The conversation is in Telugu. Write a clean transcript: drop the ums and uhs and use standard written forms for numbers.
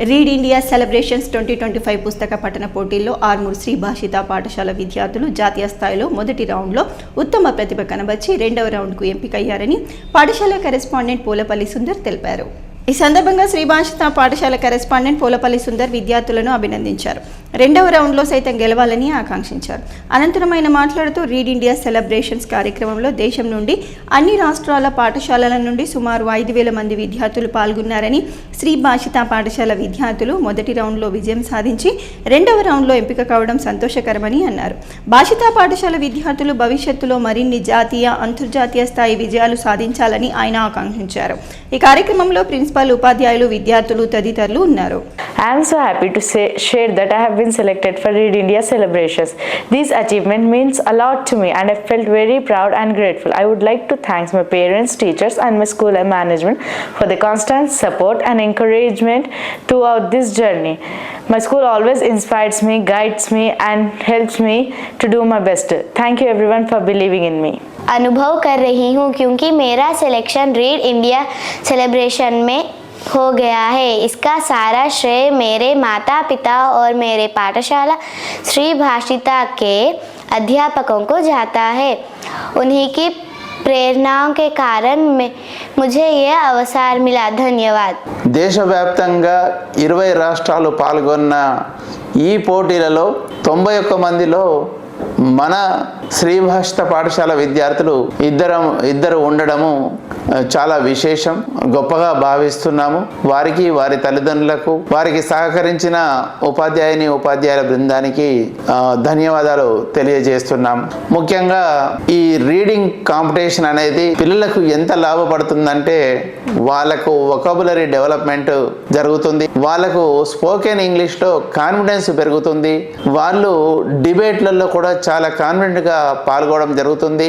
రీడ్ ఇండియా సెలబ్రేషన్స్ 2025 పుస్తక పఠన పోటీల్లో ఆర్మూర్ శ్రీ భాషిత పాఠశాల విద్యార్థులు జాతీయ స్థాయిలో మొదటి రౌండ్లో ఉత్తమ ప్రతిభ కనబర్చి రెండవ రౌండ్కు ఎంపికయ్యారని పాఠశాల కరెస్పాండెంట్ పూలపల్లి సుందర్ తెలిపారు. ఈ సందర్భంగా శ్రీ భాషిత పాఠశాల కరెస్పాండెంట్ పూలపల్లి సుందర్ విద్యార్థులను అభినందించారు. రెండవ రౌండ్లో సైతం గెలవాలని ఆకాంక్షించారు. అనంతరం ఆయన మాట్లాడుతూ రీడ్ ఇండియా సెలబ్రేషన్స్ కార్యక్రమంలో దేశం నుండి అన్ని రాష్ట్రాల పాఠశాలల నుండి సుమారు 5,000 మంది విద్యార్థులు పాల్గొన్నారని, శ్రీ భాషిత పాఠశాల విద్యార్థులు మొదటి రౌండ్లో విజయం సాధించి రెండవ రౌండ్లో ఎంపిక కావడం సంతోషకరమని అన్నారు. భాషిత పాఠశాల విద్యార్థులు భవిష్యత్తులో మరిన్ని జాతీయ, అంతర్జాతీయ స్థాయి విజయాలు సాధించాలని ఆయన ఆకాంక్షించారు. ఈ కార్యక్రమంలో ప్రిన్సిపల్, ఉపాధ్యాయులు, విద్యార్థులు తదితరులు ఉన్నారు. I am so happy to share that I have been selected for Read India celebrations. This achievement means a lot to me and I felt very proud and grateful. I would like to thank my parents, teachers and my school and management for the constant support and encouragement throughout this journey. My school always inspires me, guides me and helps me to do my best. Thank you everyone for believing in me. अनुभव कर रही हूँ क्योंकि मेरा सिलेक्शन रीड इंडिया सेलिब्रेशन में हो गया है। इसका सारा श्रेय मेरे माता पिता और मेरे पाठशाला श्री भाषिता के अध्यापकों को जाता है। उन्हीं की प्रेरणाओं के कारण मुझे यह अवसर मिला। धन्यवाद. దేశవ్యాప్తంగా 20 రాష్ట్రాలు పాల్గొన్న ఈ పోటీలలో 91 మందిలో మన శ్రీ భాషిత పాఠశాల విద్యార్థులు ఇద్దరు ఉండడము చాలా విశేషం, గొప్పగా భావిస్తున్నాము. వారికి, వారి తల్లిదండ్రులకు, వారికి సహకరించిన ఉపాధ్యాయుల బృందానికి ధన్యవాదాలు తెలియజేస్తున్నాము. ముఖ్యంగా ఈ రీడింగ్ కాంపిటీషన్ అనేది పిల్లలకు ఎంత లాభపడుతుందంటే వాళ్ళకు వొకాబులరీ డెవలప్మెంట్ జరుగుతుంది, వాళ్ళకు స్పోకెన్ ఇంగ్లీష్లో కాన్ఫిడెన్స్ పెరుగుతుంది, వాళ్ళు డిబేట్లలో కూడా చాలా కాన్ఫిడెంట్గా పాల్గొనడం జరుగుతుంది.